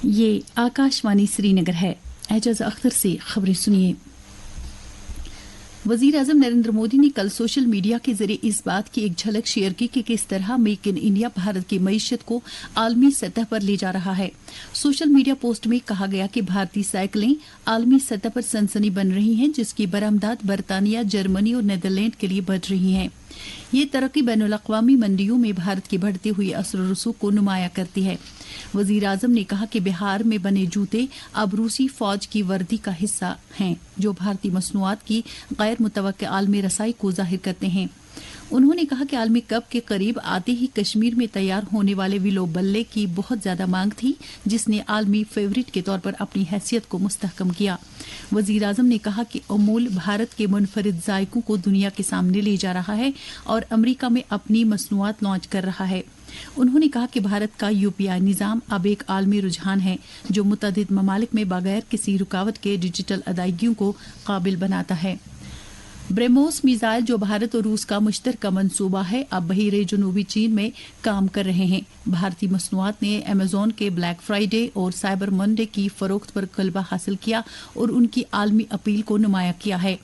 یہ آکاشوانی سری نگر ہے. اعجاز اختر سے خبریں سنیے. وزیر اعظم نریندر مودی نے کل سوشل میڈیا کے ذریعے اس بات کی ایک جھلک شیئر کی کہ کس طرح میک ان انڈیا بھارت کی معیشت کو عالمی سطح پر لے جا رہا ہے. سوشل میڈیا پوسٹ میں کہا گیا کہ بھارتی سائیکلیں عالمی سطح پر سنسنی بن رہی ہیں، جس کی برآمدات برطانیہ، جرمنی اور نیدرلینڈ کے لیے بڑھ رہی ہیں. یہ ترقی بین الاقوامی منڈیوں میں بھارت کے بڑھتے ہوئے اثر و رسوخ کو نمایاں کرتی ہے. وزیر اعظم نے کہا کہ بہار میں بنے جوتے اب روسی فوج کی وردی کا حصہ ہیں، جو بھارتی مصنوعات کی غیر متوقع عالمی رسائی کو ظاہر کرتے ہیں. انہوں نے کہا کہ عالمی کپ کے قریب آتے ہی کشمیر میں تیار ہونے والے ولو بلے کی بہت زیادہ مانگ تھی، جس نے عالمی فیورٹ کے طور پر اپنی حیثیت کو مستحکم کیا. وزیر اعظم نے کہا کہ امول بھارت کے منفرد ذائقوں کو دنیا کے سامنے لے جا رہا ہے اور امریکہ میں اپنی مصنوعات لانچ کر رہا ہے. انہوں نے کہا کہ بھارت کا UPI نظام اب ایک عالمی رجحان ہے، جو متعدد ممالک میں بغیر کسی رکاوٹ کے ڈیجیٹل ادائیگیوں کو قابل بناتا ہے. بریموس میزائل، جو بھارت اور روس کا مشترکہ منصوبہ ہے، اب بحیرہ جنوبی چین میں کام کر رہے ہیں. بھارتی مصنوعات نے امیزون کے بلیک فرائیڈے اور سائبر منڈے کی فروخت پر غلبہ حاصل کیا اور ان کی عالمی اپیل کو نمایاں کیا ہے.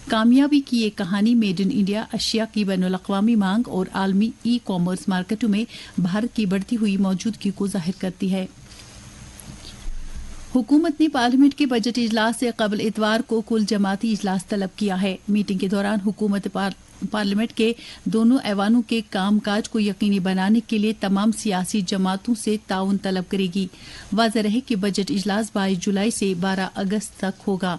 کامیابی کی یہ کہانی میڈ ان انڈیا اشیاء کی بین الاقوامی مانگ اور عالمی ای کامرس مارکیٹوں میں بھارت کی بڑھتی ہوئی موجودگی کو ظاہر کرتی ہے. حکومت نے پارلیمنٹ کے بجٹ اجلاس سے قبل اتوار کو کل جماعتی اجلاس طلب کیا ہے. میٹنگ کے دوران حکومت پارلیمنٹ کے دونوں ایوانوں کے کام کاج کو یقینی بنانے کے لیے تمام سیاسی جماعتوں سے تعاون طلب کرے گی. واضح رہے کہ بجٹ اجلاس 22 جولائی سے 12 اگست تک ہوگا.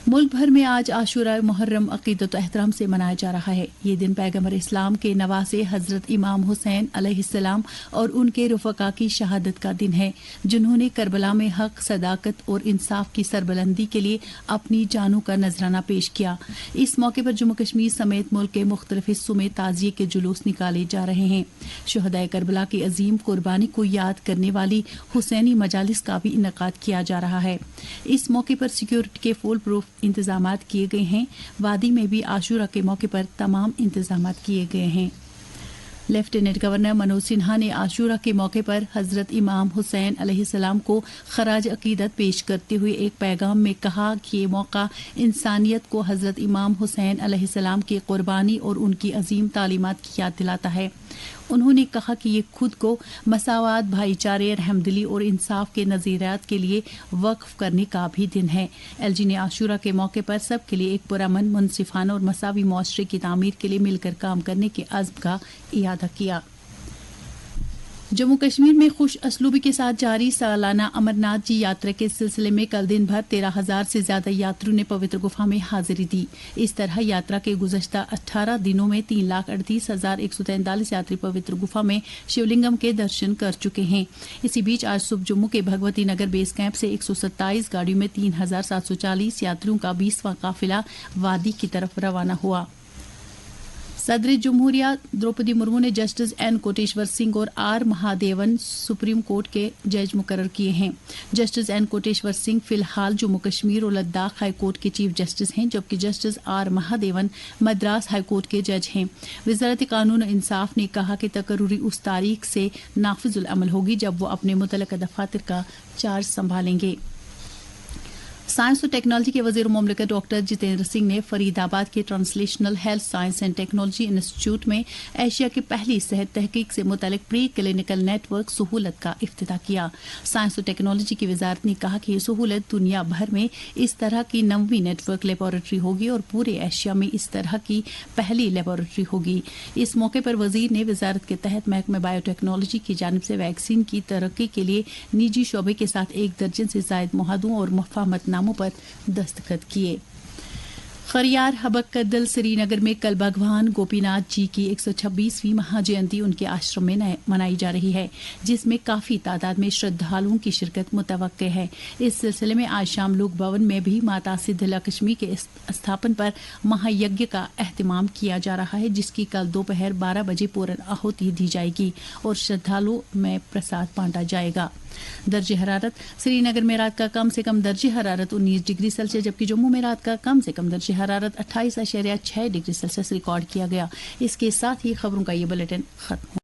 ملک بھر میں آج عاشوراء محرم عقیدت و احترام سے منایا جا رہا ہے. یہ دن پیغمبر اسلام کے نواسے حضرت امام حسین علیہ السلام اور ان کے رفقا کی شہادت کا دن ہے، جنہوں نے کربلا میں حق، صداقت اور انصاف کی سربلندی کے لیے اپنی جانوں کا نذرانہ پیش کیا. اس موقع پر جموں کشمیر سمیت ملک کے مختلف حصوں میں تعزیے کے جلوس نکالے جا رہے ہیں. شہدائے کربلا کی عظیم قربانی کو یاد کرنے والی حسینی مجالس کا بھی انعقاد کیا جا رہا ہے. اس موقع پر سیکیورٹی کے فول پروف انتظامات کیے گئے ہیں. وادی میں بھی عاشورہ کے موقع پر تمام انتظامات کیے گئے ہیں. لیفٹیننٹ گورنر منوج سنہا نے عاشورہ کے موقع پر حضرت امام حسین علیہ السلام کو خراج عقیدت پیش کرتے ہوئے ایک پیغام میں کہا کہ یہ موقع انسانیت کو حضرت امام حسین علیہ السلام کی قربانی اور ان کی عظیم تعلیمات کی یاد دلاتا ہے. انہوں نے کہا کہ یہ خود کو مساوات، بھائی چارے، رحمدلی اور انصاف کے نظریات کے لیے وقف کرنے کا بھی دن ہے. LG نے عاشورہ کے موقع پر سب کے لیے ایک پرامن، منصفانہ اور مساوی معاشرے کی تعمیر کے لیے مل کر کام کرنے کے عزم کا اعادہ کیا. جموں کشمیر میں خوش اسلوبی کے ساتھ جاری سالانہ امرناتھ جی یاترا کے سلسلے میں کل دن بھر 13,000 سے زیادہ یاتریوں نے پوتر گفا میں حاضری دی. اس طرح یاترا کے گزشتہ 18 دنوں میں 3,38,143 یاتری پوتر گفا میں شیولنگم کے درشن کر چکے ہیں. اسی بیچ آج صبح جموں کے بھگوتی نگر بیس کیمپ سے 127 گاڑیوں میں 3,740 یاتریوں کا 20واں قافلہ وادی کی طرف روانہ ہوا. صدر جمہوریہ دروپدی مرمو نے جسٹس این کوٹیشور سنگھ اور آر مہادیون سپریم کورٹ کے جج مقرر کیے ہیں. جسٹس این کوٹیشور سنگھ فی الحال جموں کشمیر اور لداخ ہائی کورٹ کے چیف جسٹس ہیں، جبکہ justice R Mahadevan Madras high court کے جج ہیں. وزارت قانون و انصاف نے کہا کہ تقرری اس تاریخ سے نافذ العمل ہوگی جب وہ اپنے متعلقہ دفاتر کا چارج سنبھالیں گے. سائنس اور ٹیکنالوجی کے وزیر مملکت ڈاکٹر جتیندر سنگھ نے فرید آباد کے translational health science and technology institute میں ایشیا کی پہلی صحت تحقیق سے متعلق پری کلینکل نیٹ ورک سہولت کا افتتاح کیا. سائنس اور ٹیکنالوجی کی وزارت نے کہا کہ یہ سہولت دنیا بھر میں اس طرح کی 9ویں نیٹ ورک لیبارٹری ہوگی اور پورے ایشیا میں اس طرح کی پہلی لیبارٹری ہوگی. اس موقع پر وزیر نے وزارت کے تحت محکمہ بائیو ٹیکنالوجی کی جانب سے ویکسین کی ترقی کے لیے نجی شعبے کے ساتھ 1 درجن سے زائد معاہدوں اور مفاہمت ناموں پر دستخط کیے. خریار حبک کا دل سری نگر میں کل بھگوان گوپی ناتھ جی کی 126ویں مہا جینتی ان کے آشرم میں منائی جا رہی ہے، جس میں کافی تعداد میں شردھالوؤں کی شرکت متوقع ہے. اس سلسلے میں آج شام لوک بھون میں بھی ماتا سدھلا کشمی کے استھاپن پر مہا یجنا کا اہتمام کیا جا رہا ہے، جس کی کل دوپہر 12 بجے پورن آہوتی دی جائے گی اور شردھالوؤں میں پرساد بانٹا جائے گا. درجہ حرارت سری نگر میں رات کا کم سے کم درجہ حرارت 19 ڈگری سیلسیس، جبکہ جموں میں رات کا کم سے کم درجہ حرارت 28.6 ڈگری سیلسیس ریکارڈ کیا گیا. اس کے ساتھ ہی خبروں کا یہ بلیٹن ختم ہوا.